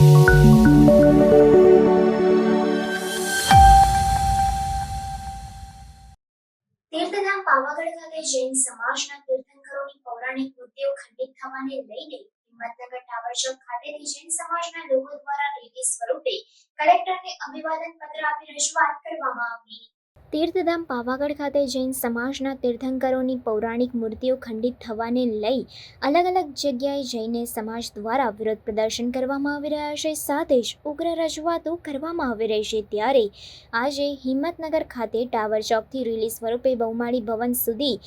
તીર્થધામ પાવાગઢ ખાતે જૈન સમાજના તીર્થંકરોની પૌરાણિક વૃત્તિઓ ખંડિત થવાને લઈને હિંમતનગર ટાવર ચોક ખાતેથી જૈન સમાજના લોકો દ્વારા રેલી સ્વરૂપે કલેક્ટરને અભિવાદન પત્ર આપી રજૂઆત કરવામાં આવી। તીર્થધામ પાવાગઢ ખાતે જૈન સમાજના તીર્થંકરોની પૌરાણિક મૂર્તિઓ ખંડિત થવાને લઈ અલગ અલગ જગ્યાએ જૈન સમાજ દ્વારા વિરોધ પ્રદર્શન કરવામાં આવી રહ્યા છે, સાથે જ ઉગ્ર રજૂઆતો કરવામાં આવી રહી છે। ત્યારે આજે હિંમતનગર ખાતે ટાવર ચોકથી રેલી સ્વરૂપે બહુમાળી ભવન સુધી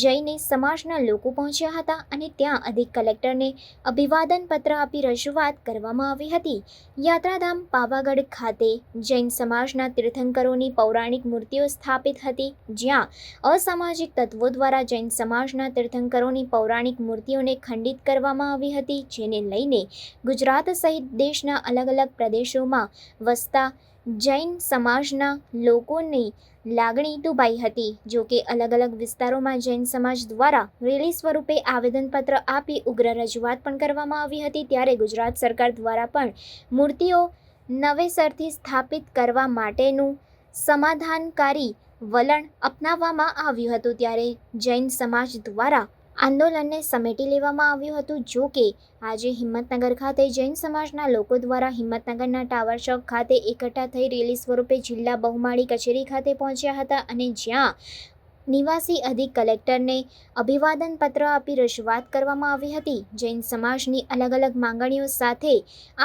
જૈન સમાજના લોકો પહોંચ્યા હતા અને ત્યાં અધિક કલેક્ટરને અભિવાદન પત્ર આપી રજૂઆત કરવામાં આવી હતી। યાત્રાધામ પાવાગઢ ખાતે જૈન સમાજના તીર્થંકરોની પૌરાણિક મૂર્તિઓ સ્થાપિત હતી, જ્યાં અસામાજિક તત્વો દ્વારા જૈન સમાજના તીર્થંકરોની પૌરાણિક મૂર્તિઓને ખંડિત કરવામાં આવી હતી, જેને લઈને ગુજરાત સહિત દેશના અલગ અલગ પ્રદેશોમાં વસતા જૈન સમાજના લોકોની લાગણી દુભાઈ હતી। જો કે અલગ અલગ વિસ્તારોમાં જૈન સમાજ દ્વારા રેલી સ્વરૂપે આવેદનપત્ર આપી ઉગ્ર રજૂઆત પણ કરવામાં આવી હતી। ત્યારે ગુજરાત સરકાર દ્વારા પણ મૂર્તિઓ નવેસરથી સ્થાપિત કરવા માટેનું સમાધાનકારી વલણ અપનાવવામાં આવ્યું હતું। ત્યારે જૈન સમાજ દ્વારા આંદોલનને સમેટી લેવામાં આવ્યું હતું। જો કે આજે હિંમતનગર ખાતે જૈન સમાજના લોકો દ્વારા હિંમતનગરના ટાવર ચોક ખાતે એકઠા થઈ રેલી સ્વરૂપે જિલ્લા બહુમાળી કચેરી ખાતે પહોંચ્યા હતા અને જ્યાં નિવાસી અધિક કલેક્ટરને અભિવાદન પત્ર આપી રજૂઆત કરવામાં આવી હતી। જૈન સમાજની અલગ અલગ માંગણીઓ સાથે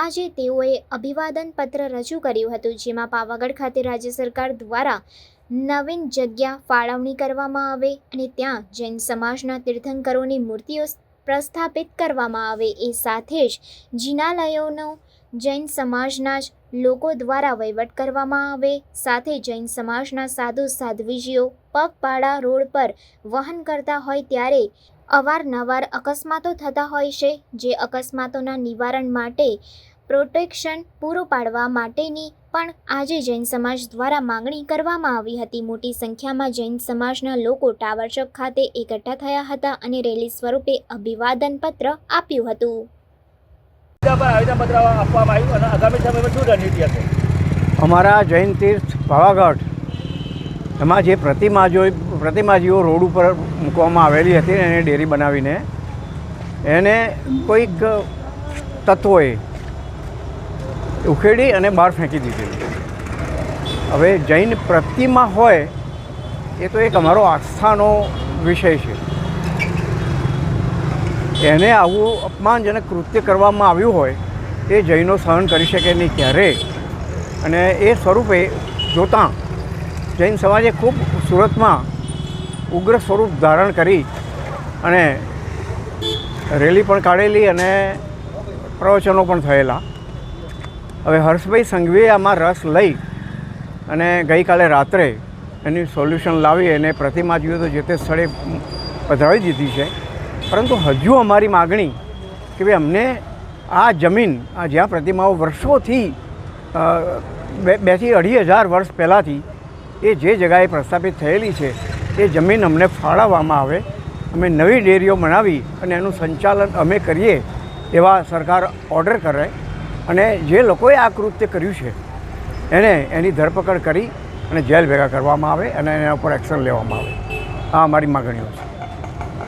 આજે તેઓએ અભિવાદન પત્ર રજૂ કર્યું હતું, જેમાં પાવાગઢ ખાતે રાજ્ય સરકાર દ્વારા નવીન જગ્યા ફાળવણી કરવામાં આવે અને ત્યાં જૈન સમાજના તીર્થંકરોની મૂર્તિઓ પ્રસ્થાપિત કરવામાં આવે, એ સાથે જ જિનાલયોનો જૈન સમાજના જ લોકો દ્વારા વહીવટ કરવામાં આવે, સાથે જૈન સમાજના સાધુ સાધ્વીજીઓ પગપાળા રોડ પર વહન કરતા હોય ત્યારે અવારનવાર અકસ્માતો થતા હોય છે, જે અકસ્માતોના નિવારણ માટે પ્રોટેક્શન પૂરું પાડવા માટેની પણ આજે જૈન સમાજ દ્વારા માંગણી કરવામાં આવી હતી। મોટી સંખ્યામાં જૈન સમાજના લોકો ટાવર ચોક ખાતે એકઠા થયા હતા અને રેલી સ્વરૂપે અભિવાદન પત્ર આપ્યું હતું। અમારા જૈન તીર્થ પાવાગઢ એમાં જે પ્રતિમાજીઓ રોડ ઉપર મૂકવામાં આવેલી હતી એને ડેરી બનાવીને એને કોઈક તત્વોએ ઉખેડી અને બહાર ફેંકી દીધેલી। હવે જૈન પ્રતિમા હોય એ તો એક અમારો આસ્થાનો વિષય છે, એને આવું અપમાનજનક કૃત્ય કરવામાં આવ્યું હોય એ જૈનો સહન કરી શકે નહીં ક્યારેય। અને એ સ્વરૂપે જોતાં જૈન સમાજે ખૂબ સુરતમાં ઉગ્ર સ્વરૂપ ધારણ કરી અને રેલી પણ કાઢેલી અને પ્રવચનો પણ થયેલા। હવે હર્ષભાઈ સંઘવીએ આમાં રસ લઈ અને ગઈકાલે રાત્રે એની સોલ્યુશન લાવી અને પ્રતિમાજીઓ તો જે તે સ્થળે પધરાવી દીધી છે, પરંતુ હજુ અમારી માગણી કે ભાઈ અમને આ જમીન જ્યાં પ્રતિમાઓ વર્ષોથી 2 થી 2.5 વર્ષ પહેલાંથી એ જે જગાએ પ્રસ્થાપિત થયેલી છે એ જમીન અમને ફાળવવામાં આવે, અમે નવી ડેરીઓ બનાવી અને એનું સંચાલન અમે કરીએ એવા સરકાર ઓર્ડર કરે અને જે લોકોએ આ કૃત્ય કર્યું છે એની ધરપકડ કરી અને જેલ ભેગા કરવામાં આવે અને એના ઉપર એક્શન લેવામાં આવે। આ અમારી માગણીઓ છે।